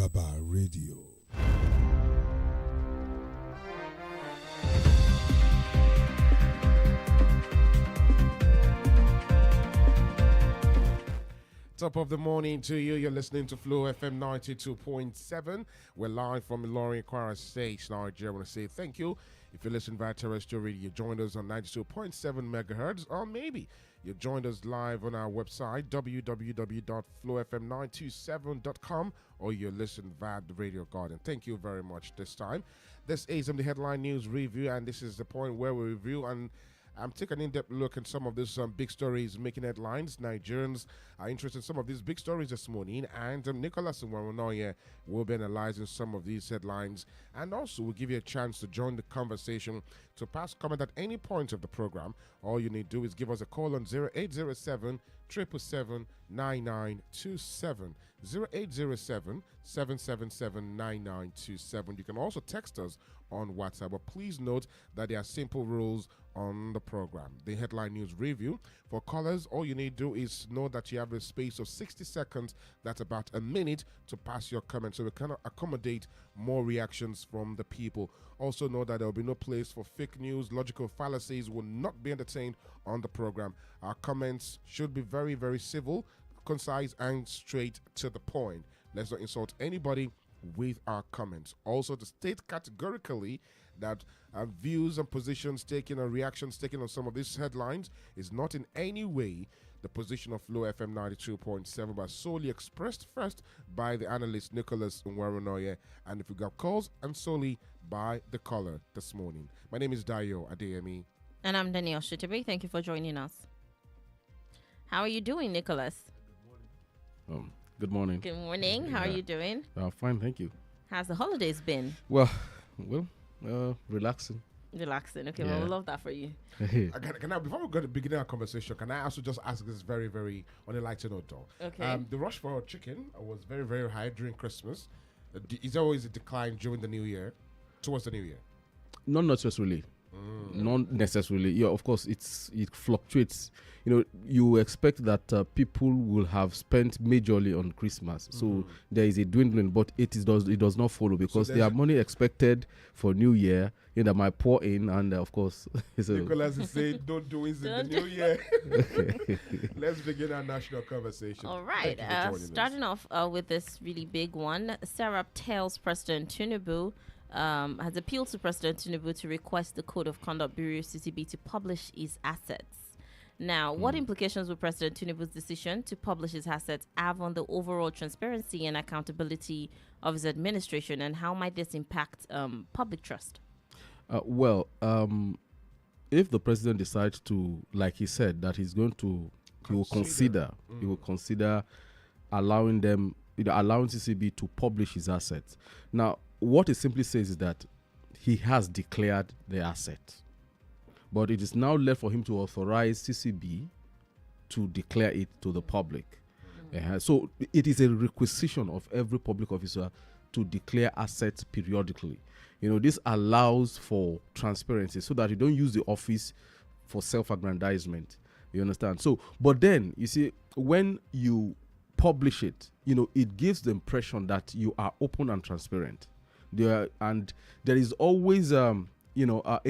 Araba Radio. Top of the morning to you. You're listening to Flow FM 92.7. We're live from Ilorin, Kwara State, Nigeria. I want to say thank you. If you listen via terrestrial radio, you joined us on 92.7 megahertz, or maybe you joined us live on our website, www.flowfm927.com, or you listen via the Radio Garden. Thank you very much this time. This is the headline news review, and this is the point where we review and I'm taking an in-depth look at some of these big stories making headlines. Nigerians are interested in some of these big stories this morning, and Nicholas Nwarunoye will be analyzing some of these headlines, and also we'll give you a chance to join the conversation to pass comment at any point of the program. All you need to do is give us a call on 0807 777 9927. 0807 777 9927. You can also text us on WhatsApp, but please note that there are simple rules on the program. The headline news review for callers, all you need to do is know that you have a space of 60 seconds, that's about a minute, to pass your comment so we can accommodate more reactions from the people. Also know that there will be no place for fake news. Logical fallacies will not be entertained on the program. Our comments should be very, very civil, concise, and straight to the point. Let's not insult anybody with our comments. Also, to state categorically that our views and positions taken and reactions taken on some of these headlines is not in any way the position of Flow FM 92.7, but solely expressed first by the analyst Nicholas Nwarunoye, and if we got calls, and solely by the caller this morning. My name is Adeyemi. And I'm Danielle Shitta-Bey. Thank you for joining us. How are you doing, Nicholas? Good morning. Good morning. How are you doing? Fine, thank you. How's the holidays been? Well, relaxing. Relaxing. Okay, Yeah. well, we love that for you. Can I, before we go to begin our conversation, can I also just ask this very, very on a lighter note, though? Okay. The rush for chicken was very, very high during Christmas. Is there always a decline during the New Year, towards the New Year? Not necessarily. Not necessarily. Yeah, of course, it fluctuates. You know, you expect that people will have spent majorly on Christmas, so there is a dwindling, but it does not follow because So there are money expected for New Year. You know, might pour in, and of course, Nicholas is saying, don't do it in the New Year. Let's begin our national conversation. All right. Thank you for joining us. Starting off with this really big one, Sarah tells President Tinubu, has appealed to President Tinubu to request the Code of Conduct Bureau CCB to publish his assets. Now, what implications will President Tinubu's decision to publish his assets have on the overall transparency and accountability of his administration, and how might this impact public trust? If the president decides to, like he said, that he's going to, he will consider allowing CCB to publish his assets. Now, what it simply says is that he has declared the asset, but it is now left for him to authorize CCB to declare it to the public. So it is a requisition of every public officer to declare assets periodically. You know, this allows for transparency so that you don't use the office for self-aggrandizement. You understand? So, but then, you see, when you publish it, you know, it gives the impression that you are open and transparent. There is always, a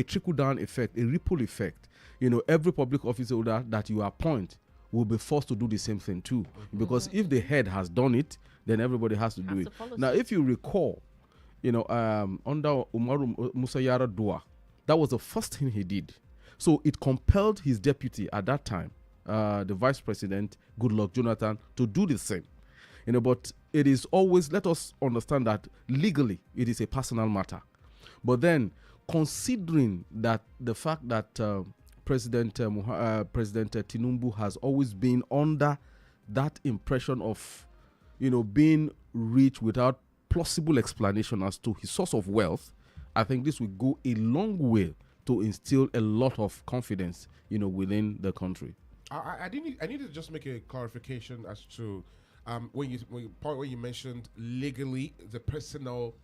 trickle-down effect, a ripple effect. You know, every public officer that you appoint will be forced to do the same thing too. Because if the head has done it, then everybody has to do it. Now, if you recall, under Umaru Musa Yar'Adua, that was the first thing he did. So it compelled his deputy at that time, the vice president, Goodluck Jonathan, to do the same. You know, but it is always, let us understand that legally it is a personal matter. But then, considering that the fact that President Tinubu has always been under that impression of, being rich without plausible explanation as to his source of wealth, I think this will go a long way to instill a lot of confidence, within the country. I need to just make a clarification as to when you mentioned legally is a personal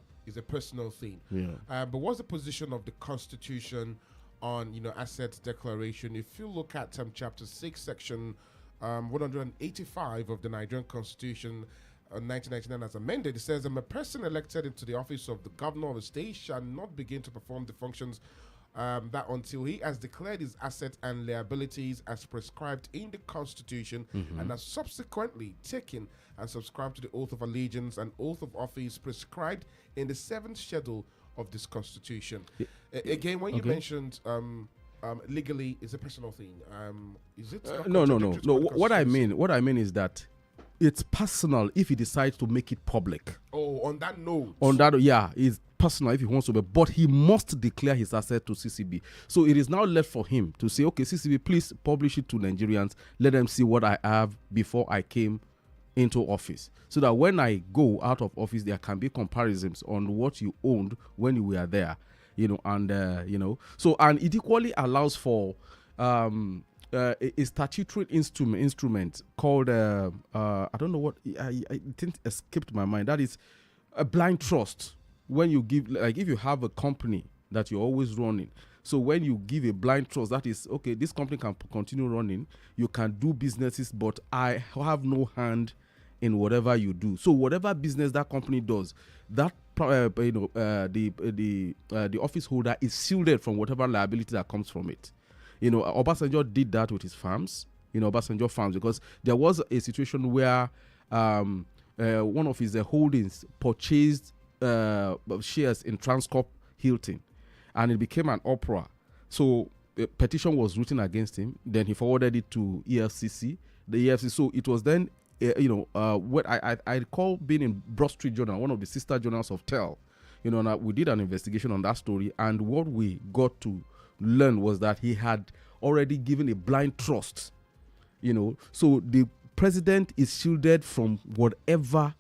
thing. Yeah. But what's the position of the Constitution on assets declaration? If you look at chapter 6, section 185 of the Nigerian Constitution, 1999 as amended. It says, a person elected into the office of the governor of a state shall not begin to perform the functions that until he has declared his assets and liabilities as prescribed in the Constitution and has subsequently taken and subscribed to the oath of allegiance and oath of office prescribed in the 7th schedule of this Constitution. Again, when you mentioned legally, it's a personal thing. Is it? No. What I mean is that it's personal if he decides to make it public. Oh, on that note. It's personal if he wants to, but he must declare his asset to CCB. So it is now left for him to say, okay, CCB, please publish it to Nigerians. Let them see what I have before I came into office. So that when I go out of office, there can be comparisons on what you owned when you were there, So, and it equally allows for a statutory instrument called, I don't know what, I think escaped my mind. That is a blind trust. When you give, like if you have a company that you're always running, so when you give a blind trust, that is, okay, this company can continue running, you can do businesses, but I have no hand in whatever you do. So whatever business that company does, that the office holder is shielded from whatever liability that comes from it. Obasanjo did that with his farms, Obasanjo farms, because there was a situation where one of his holdings purchased shares in Transcorp Hilton, and it became an uproar. So a petition was written against him. Then he forwarded it to EFCC. The EFCC. So it was then, what I recall being in Broad Street Journal, one of the sister journals of TEL. We did an investigation on that story, and what we got to learn was that he had already given a blind trust. So the president is shielded from whatever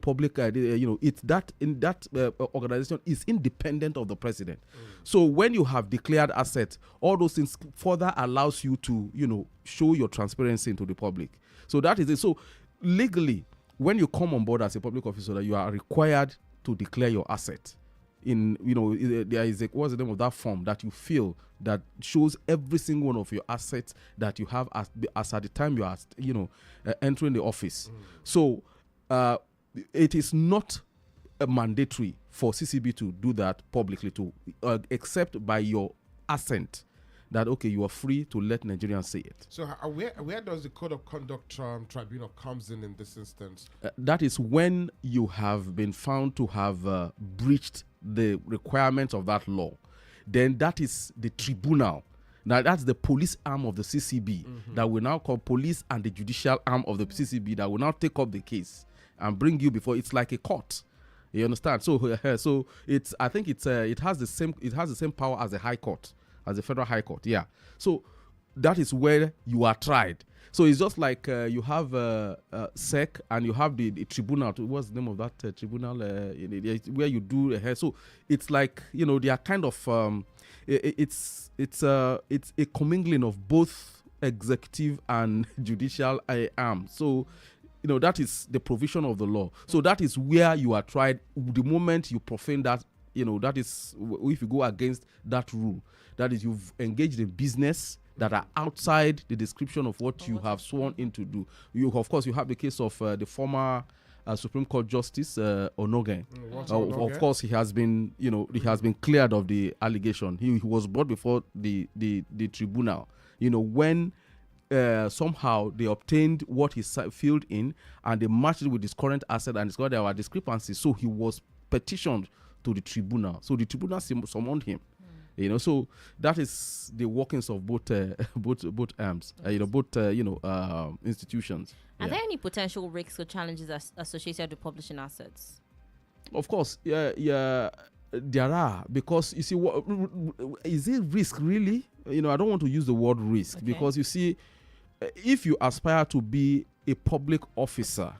public idea, it's that in that organization is independent of the president. So when you have declared assets, all those things further allows you to, show your transparency into the public. So that is it. So legally, when you come on board as a public officer, you are required to declare your asset. There is what's the name of that form that you fill that shows every single one of your assets that you have as at the time you are, entering the office. So, it is not mandatory for CCB to do that publicly, except by your assent that, okay, you are free to let Nigerians see it. So where does the Code of Conduct Tribunal comes in this instance? That is when you have been found to have breached the requirements of that law. Then that is the tribunal. Now that's the police arm of the CCB that we now call police, and the judicial arm of the CCB that will now take up the case and bring you before. It's like a court. You understand? So it's, I think it's it has the same power as the High Court, as the Federal High Court. Yeah. So that is where you are tried. So it's just like you have SEC and you have the tribunal. What's the name of that tribunal? Where you do so it's like, they are kind of it's a commingling of both executive and judicial arm. So that is the provision of the law. So that is where you are tried. The moment you profane that, that is, if you go against that rule, that is, you've engaged in business that are outside the description of what you have sworn in to do. Of course, you have the case of the former Supreme Court Justice Onogen. Of course, he has been, he has been cleared of the allegation. He was brought before the tribunal. When somehow they obtained what he filled in and they matched it with his current asset and discovered there were discrepancies. So he was petitioned to the tribunal. So the tribunal summoned him. So that is the workings of both arms, both institutions. Are there any potential risks or challenges associated with publishing assets? Of course, there are, because you see, what is it risk really? I don't want to use the word risk, because you see, if you aspire to be a public officer,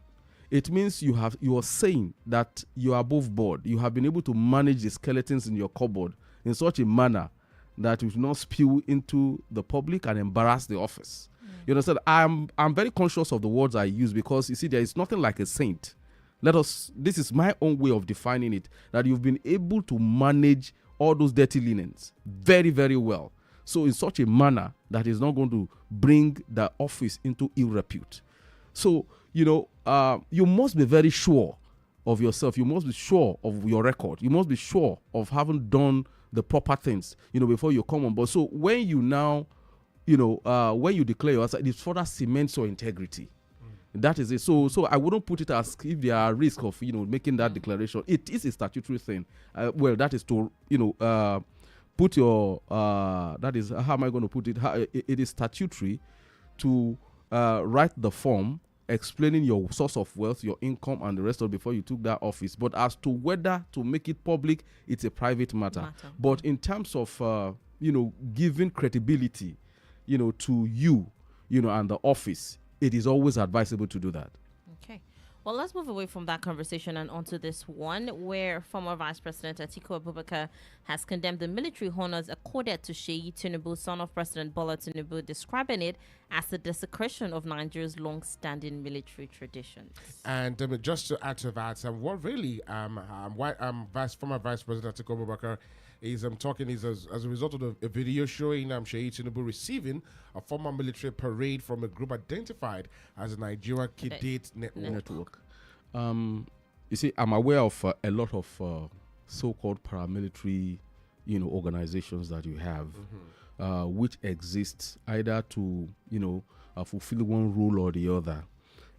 it means you are saying that you are above board. You have been able to manage the skeletons in your cupboard in such a manner that it will not spill into the public and embarrass the office. You understand? I'm very conscious of the words I use, because you see, there is nothing like a saint. This is my own way of defining it, that you've been able to manage all those dirty linens very, very well. So in such a manner that is not going to bring the office into ill repute. So you must be very sure of yourself. You must be sure of your record. You must be sure of having done the proper things, before you come on board. So when you now, when you declare your answer, it further cements your integrity. That is it. So I wouldn't put it as if there are risk of, making that declaration. It is a statutory thing. Well, that is to, put your, that is, how am I going to put it? It is statutory to write the form explaining your source of wealth, your income, and the rest of it before you took that office. But as to whether to make it public, it's a private matter. But in terms of, giving credibility, to you, and the office, it is always advisable to do that. Okay. Well, let's move away from that conversation and onto this one, where former Vice President Atiku Abubakar has condemned the military honors accorded to Sheyi Tinubu, son of President Bola Tinubu, describing it as a desecration of Nigeria's long-standing military traditions. And just to add to that, what really former Vice President Atiku Abubakar is talking is as a result of a video showing Sheyi Tinubu receiving a former military parade from a group identified as the Nigeria Cadet Network. You see, I'm aware of a lot of so-called paramilitary, organizations that you have, which exist either to, fulfill one role or the other,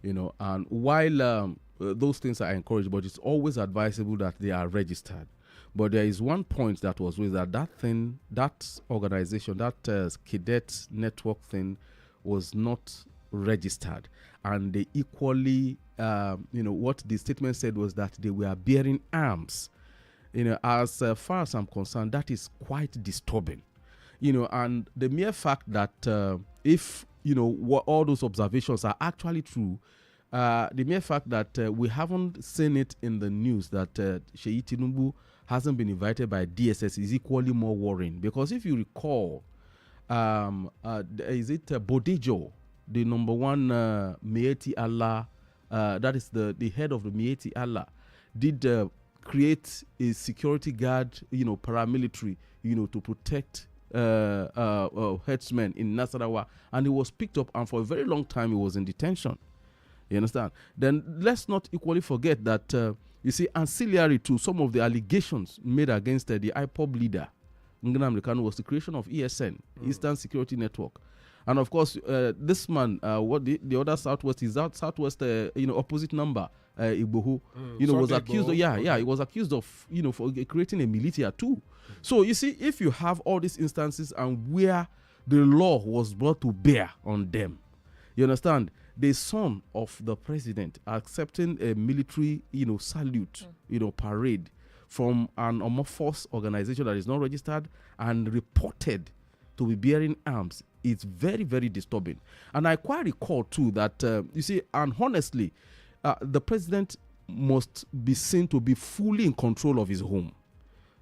and while those things are encouraged, but it's always advisable that they are registered. But there is one point that was with that thing, that organization, that cadet network thing was not registered. And they equally, what the statement said was that they were bearing arms. As far as I'm concerned, that is quite disturbing. And the mere fact that if, all those observations are actually true, the mere fact that we haven't seen it in the news that Sheyi Tinubu hasn't been invited by DSS is equally more worrying. Because if you recall, is it Bodejo, the number one Mieti Allah, that is the head of the Mieti Allah, did create a security guard, paramilitary, to protect headsmen in Nasarawa, and he was picked up, and for a very long time he was in detention. You understand? Then let's not equally forget that, you see, ancillary to some of the allegations made against the IPOB leader, Ngana Americano, was the creation of ESN, Eastern Security Network. And of course, this man, what the other Southwest is out Southwest, opposite number, Igboho, was accused. He was accused of, for creating a militia too. So you see, if you have all these instances and where the law was brought to bear on them, you understand, the son of the president accepting a military, salute, parade from an amorphous organization that is not registered and reported to be bearing arms, it's very, very disturbing. And I quite recall too that, you see, and honestly, the president must be seen to be fully in control of his home.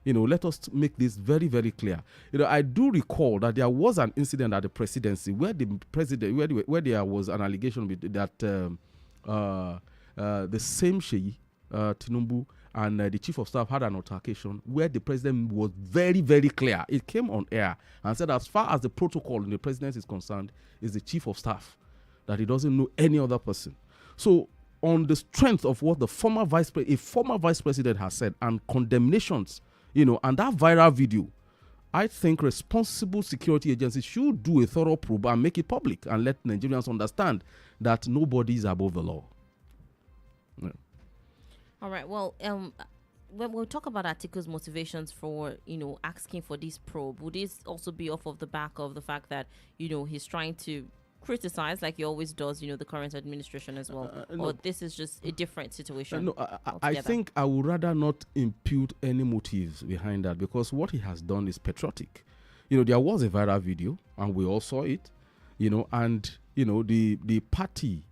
Let us make this very, very clear. I do recall that there was an incident at the presidency where the president, where there was an allegation that the same Sheyi Tinubu and the chief of staff had an altercation where the president was very, very clear. It came on air and said, as far as the protocol in the presidency is concerned, is the chief of staff, that he doesn't know any other person. So, on the strength of what a former vice president has said and condemnations, and that viral video, I think responsible security agencies should do a thorough probe and make it public and let Nigerians understand that nobody is above the law. Yeah. All right. Well, when we'll talk about Atiku's motivations for, asking for this probe, would this also be off of the back of the fact that, he's trying to criticize, like he always does, the current administration as well? Or this is just a different situation? I think I would rather not impute any motives behind that, because what he has done is patriotic. There was a viral video and we all saw it, and, the party,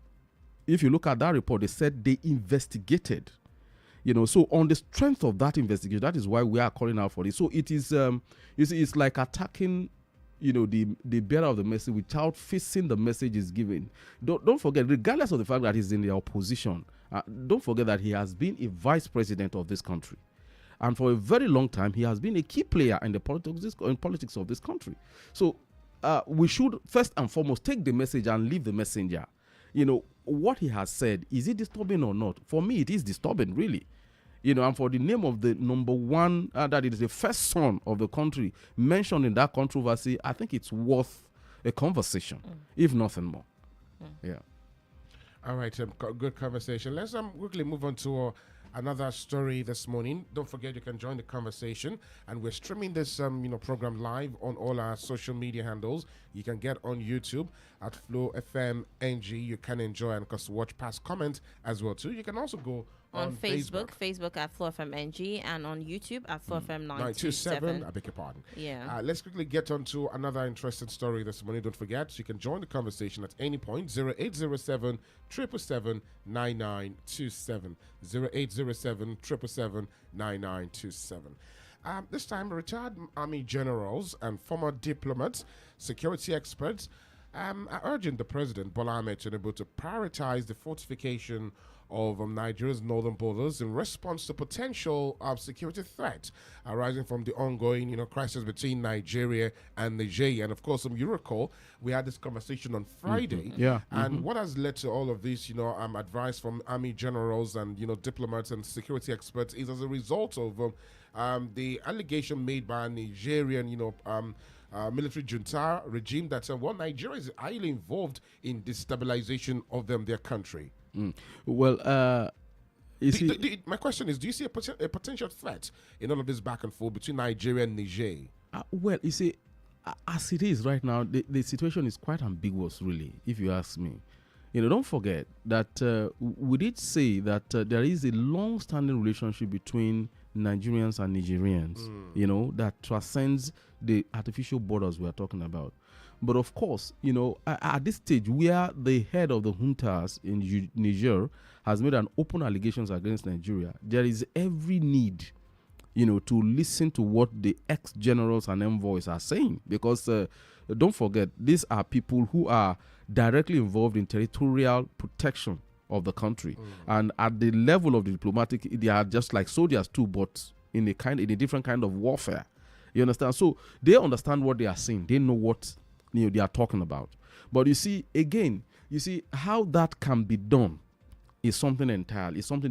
if you look at that report, they said they investigated. So on the strength of that investigation, that is why we are calling out for this. So it is, it's like attacking, the bearer of the message without facing the message is given. Don't forget, regardless of the fact that he's in the opposition, don't forget that he has been a vice president of this country. And for a very long time, he has been a key player in the politics of this country. So we should first and foremost take the message and leave the messenger. what he has said, is it disturbing or not? For me, it is disturbing, really. And for the name of the number one, that is the first son of the country mentioned in that controversy, I think it's worth a conversation, if nothing more. Yeah. All right, good conversation. Let's quickly move on to another story this morning. Don't forget you can join the conversation, and we're streaming this program live on all our social media handles. You can get on YouTube at Flow FM NG. You can enjoy and watch past comments as well too. You can also go on Facebook at Flow FM NG, and on YouTube at Flow FM 927. I beg your pardon. Yeah. Let's quickly get on to another interesting story this morning. Don't forget, you can join the conversation at any point. 0807 777 9927. 0807 777 9927. This time, retired army generals and former diplomats, security experts are urging the president, Bola Ahmed Tinubu, to prioritize the fortification of Nigeria's northern borders in response to potential security threat arising from the ongoing, crisis between Nigeria and Niger. And of course, you recall, we had this conversation on Friday. Yeah. And what has led to all of this, advice from army generals and, diplomats and security experts is as a result of the allegation made by a Nigerian, military junta regime that Nigeria is highly involved in destabilization of their country. Well, my question is, do you see a potential threat in all of this back and forth between Nigeria and Niger? Well, you see, as it is right now, the situation is quite ambiguous, really, if you ask me. Don't forget that we did say that there is a long-standing relationship between Nigerians and Nigerians, that transcends the artificial borders we are talking about. But of course, at this stage where the head of the juntas in Niger has made an open allegations against Nigeria, there is every need, to listen to what the ex-generals and envoys are saying. Because don't forget, these are people who are directly involved in territorial protection of the country. And at the level of the diplomatic, they are just like soldiers too, but in a different kind of warfare. You understand? So they understand what they are saying. They know what they are talking about. But you see, again, how that can be done is something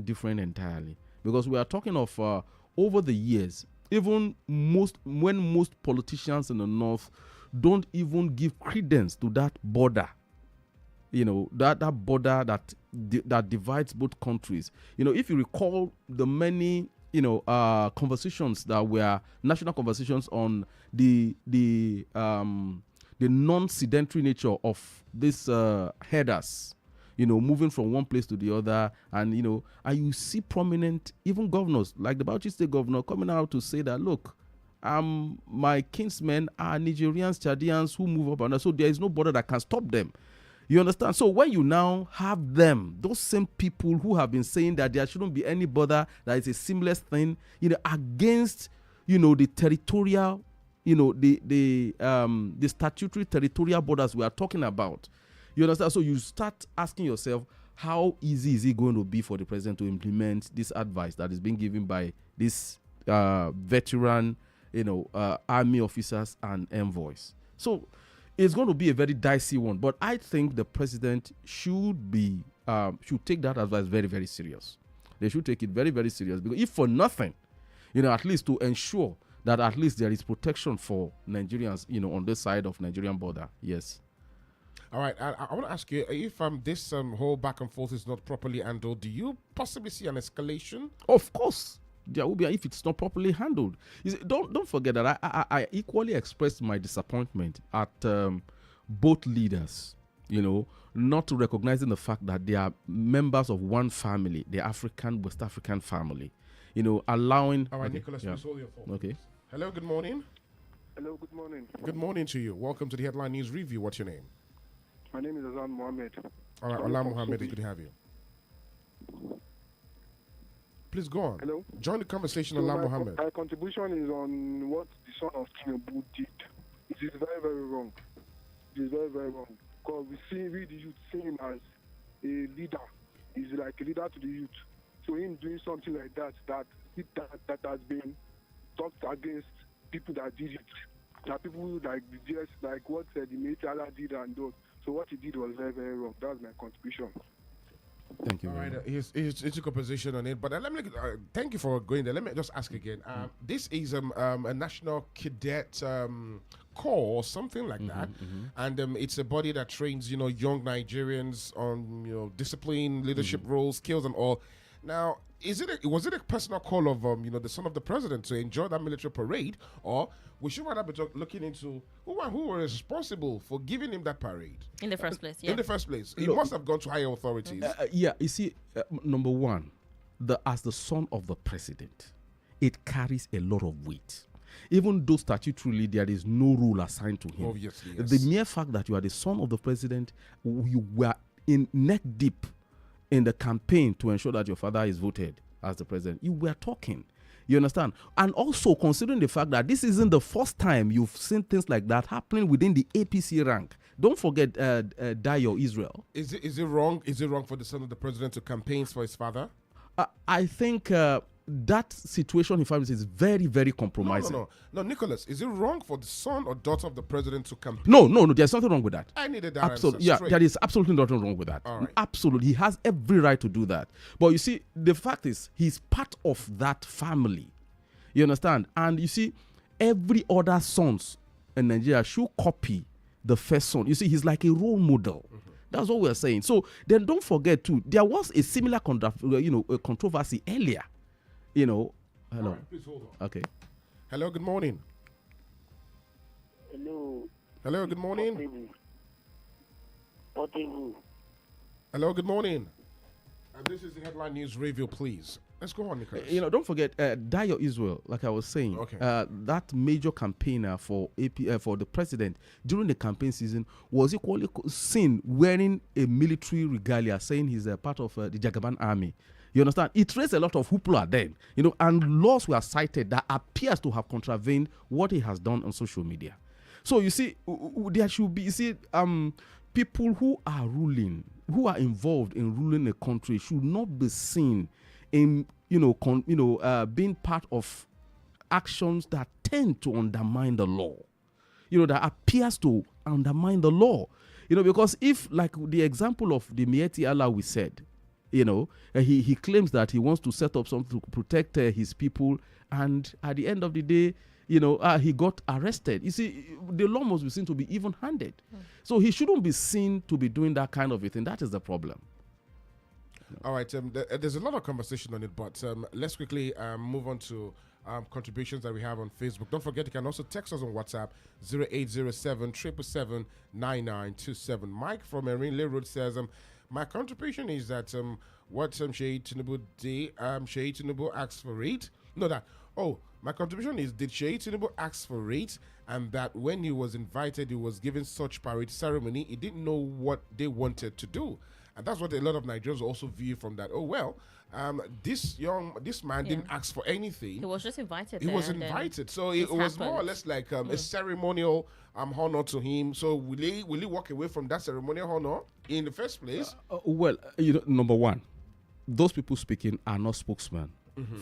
different entirely. Because we are talking of over the years, even when most politicians in the north don't even give credence to that border, that border that divides both countries. If you recall the many conversations that were national conversations on the non-sedentary nature of these headers, moving from one place to the other, and you see prominent even governors like the Bauchi State governor coming out to say that, look, my kinsmen are Nigerians, Chadians who move up and down, so there is no border that can stop them. You understand? So when you now have them, those same people who have been saying that there shouldn't be any border, that is a seamless thing, against, the territorial, the statutory territorial borders we are talking about. You understand? So you start asking yourself, how easy is it going to be for the president to implement this advice that is being given by this veteran, army officers and envoys? So it's going to be a very dicey one, but I think the president should take that advice very, very serious. They should take it very, very serious, because if for nothing, at least to ensure that at least there is protection for Nigerians, on this side of Nigerian border. Yes. All right. I want to ask you, if this whole back and forth is not properly handled, do you possibly see an escalation? Of course. There will be, if it's not properly handled. You see, don't forget that I equally expressed my disappointment at both leaders, not recognizing the fact that they are members of one family, the West African family, allowing... All right, Nicholas, please hold your phone. Okay. Hello, good morning. Hello, good morning. Good morning to you. Welcome to the Headline News Review. What's your name? My name is Azan Mohammed. All right, Ola Mohammed, good to have you. Please go on. Hello? Join the conversation, So Ola Mohammed. my contribution is on what the son of Tinubu did. It is very, very wrong. It is very, very wrong. Because we the youth see him as a leader. He's like a leader to the youth. So him doing something like that has been talked against people that did it. That people like the DS, like what the military did and those. So what he did was very, very wrong. That's my contribution. Thank you. All Very right, much. he took a position on it, but let me thank you for going there. Let me just ask again. This is a national cadet corps or something like that, and it's a body that trains young Nigerians on discipline, leadership roles, skills, and all. Now, was it a personal call of the son of the president to enjoy that military parade, or we should rather be looking into who was responsible for giving him that parade In the first place, yeah. in the first place? He must have gone to higher authorities. Yeah, you see, number one, as the son of the president, it carries a lot of weight. Even though statutorily there is no rule assigned to him. Obviously, yes. The mere fact that you are the son of the president, you were in neck deep in the campaign to ensure that your father is voted as the president. You were talking. You understand? And also considering the fact that this isn't the first time you've seen things like that happening within the APC rank. Don't forget Dayo Israel. Is it wrong? Is it wrong for the son of the president to campaign for his father? I think that situation, if I is very, very compromising. No, Nicholas, is it wrong for the son or daughter of the president to campaign? No, there's nothing wrong with that. I needed that Absolutely, answer yeah, straight. there is absolutely nothing wrong with that. All right. Absolutely, he has every right to do that. But you see, the fact is, he's part of that family. You understand? And you see, every other sons in Nigeria should copy the first son. You see, he's like a role model. That's what we're saying. So then, don't forget too, there was a similar a controversy earlier. Hello. All right, please hold on. Okay. Hello, good morning. Hello. Hello, good morning. Hello, good morning. This is the headline news review, please. Let's go on, Nicholas. Don't forget Dayo Israel, like I was saying, Okay. that major campaigner for for the president during the campaign season was equally seen wearing a military regalia, saying he's a part of the Jagaban army. You understand? It raised a lot of hoopla then, and laws were cited that appears to have contravened what he has done on social media. So you see, there should be, people who are ruling, who are involved in ruling a country should not be seen in being part of actions that tend to undermine the law, that appears to undermine the law, because if, like the example of the Mieti Allah we said, he claims that he wants to set up something to protect his people, and at the end of the day, he got arrested. You see, the law must be seen to be even-handed. So he shouldn't be seen to be doing that kind of a thing. That is the problem. All right, there's a lot of conversation on it, but let's quickly move on to contributions that we have on Facebook. Don't forget, you can also text us on WhatsApp, 0807 777 9927. Mike from Marine Road says, my contribution is that what Sheyi Tinubu did, Sheyi Tinubu asked for it. My contribution is, did Sheyi Tinubu ask for it, and that when he was invited, he was given such parade ceremony, he didn't know what they wanted to do. And that's what a lot of Nigerians also view from that. This man didn't ask for anything. He was just invited. He was invited, so it was more or less like a ceremonial honor to him. So will he walk away from that ceremonial honor in the first place? Number one, those people speaking are not spokesmen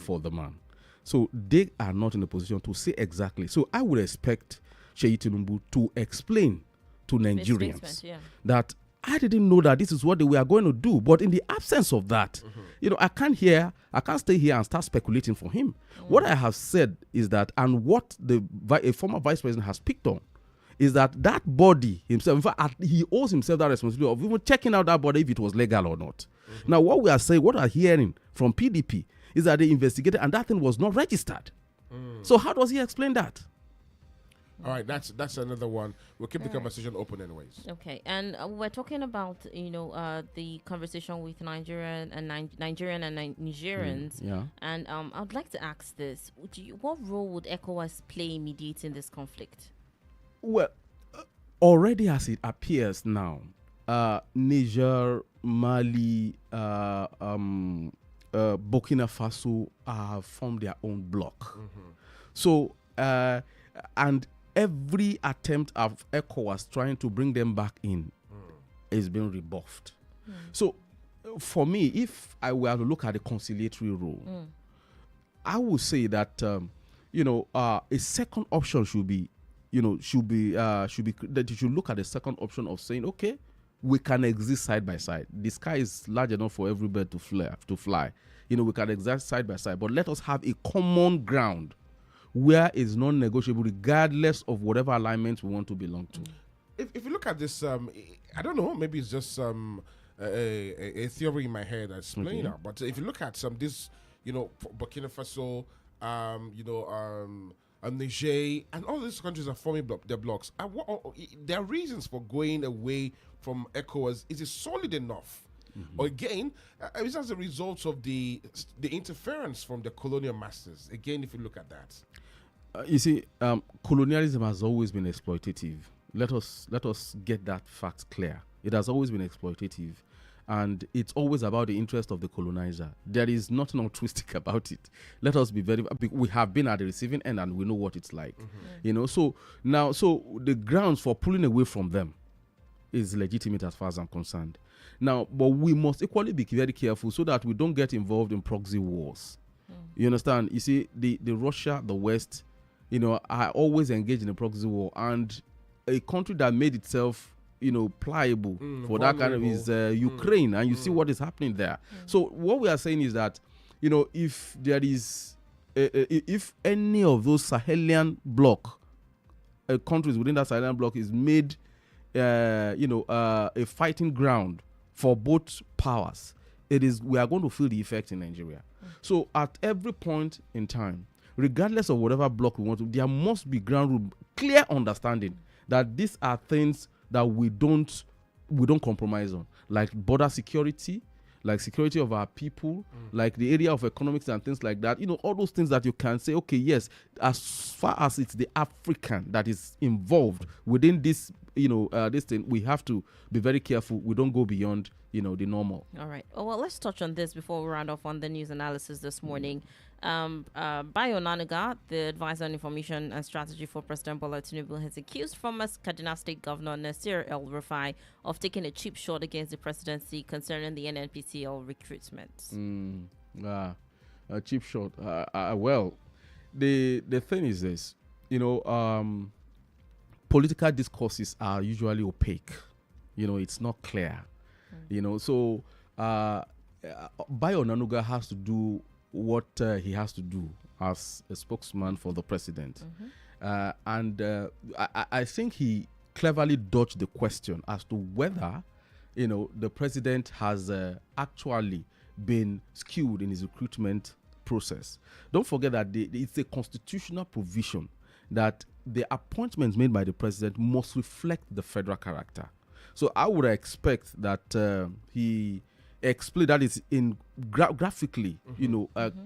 for the man, so they are not in a position to say exactly. So I would expect Sheyi Tinubu to explain to Nigerians that I didn't know that this is what they were going to do. But in the absence of that, I can't stay here and start speculating for him. What I have said is that, and what a former vice president has picked on, is that body himself, in fact, he owes himself that responsibility of even checking out that body if it was legal or not. Now, what we are saying, what we are hearing from PDP is that they investigated and that thing was not registered. So how does he explain that? All right, that's another one. We'll keep the conversation open anyways. Okay, and we're talking about the conversation with Nigerians. Yeah. And I'd like to ask this: what role would ECOWAS play in mediating this conflict? Well, already as it appears now, Niger, Mali, Burkina Faso have formed their own bloc. So and every attempt of ECOWAS trying to bring them back in is being rebuffed. So, for me, if I were to look at the conciliatory role, I would say that a second option should be that you should look at the second option of saying, okay, we can exist side by side. The sky is large enough for every bird to fly. We can exist side by side, but let us have a common ground where it's non-negotiable regardless of whatever alignment we want to belong to. If you look at this, I don't know, maybe it's just a theory in my head that's playing out. But if you look at this, Burkina Faso, Niger, and all these countries are forming their blocks. There are reasons for going away from ECOWAS. Is it solid enough? Or again, is as a result of the interference from the colonial masters? Again, if you look at that. You see, colonialism has always been exploitative. Let us get that fact clear. It has always been exploitative, and it's always about the interest of the colonizer. There is nothing altruistic about it. Let us be we have been at the receiving end, and we know what it's like. So the grounds for pulling away from them is legitimate as far as I'm concerned. Now, but we must equally be very careful so that we don't get involved in proxy wars. You understand? You see, the Russia, the West, are always engaged in a proxy war, and a country that made itself, pliable for that kind of is Ukraine, and you see what is happening there. So what we are saying is that, if there is, if any of those Sahelian bloc countries within that Sahelian bloc is made, a fighting ground for both powers, we are going to feel the effect in Nigeria. So at every point in time, regardless of whatever bloc we want to, there must be ground rule, clear understanding that these are things that we don't compromise on, like border security, like security of our people, like the area of economics and things like that. All those things that you can say, okay, yes, as far as it's the African that is involved within this, this thing, we have to be very careful. We don't go beyond, the normal. All right. Oh, well, let's touch on this before we round off on the news analysis this morning. Bayo Onanuga, the advisor on information and strategy for President Bola Tinubu, has accused former Kaduna State Governor Nasir El-Rufai of taking a cheap shot against the presidency concerning the NNPCL recruitment. A cheap shot. Well, the thing is this, political discourses are usually opaque. It's not clear. So Bayo Onanuga has to do what he has to do as a spokesman for the president. I think he cleverly dodged the question as to whether, the president has actually been skewed in his recruitment process. Don't forget that it's a constitutional provision that the appointments made by the president must reflect the federal character. So I would expect that he explain that is in graphically,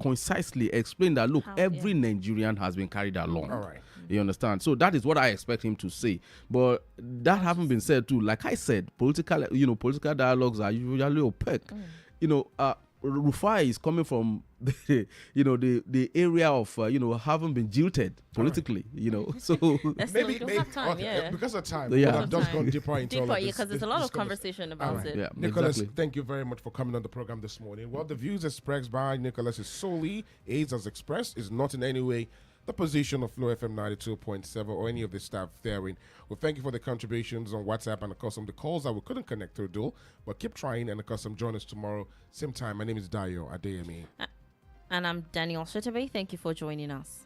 concisely explain that, look, every Nigerian has been carried along. All right. You understand? So that is what I expect him to say. But that having been said too, like I said, political dialogues are usually opaque. Rufai is coming from the area of having been jilted politically, so maybe have time, because of time, I've just gone deeper into all of this, because there's a lot of conversation about it. Yeah, Nicholas, exactly. Thank you very much for coming on the program this morning. Well, the views expressed by Nicholas is solely aids as expressed, is not in any way the position of Flow FM 92.7 or any of the staff therein. Well, thank you for the contributions on WhatsApp and, of course, the calls that we couldn't connect through Dual, but keep trying, and, of course, join us tomorrow, same time. My name is Adedayo, Adeyemi. And I'm Danielle Shitta-Bey. Thank you for joining us.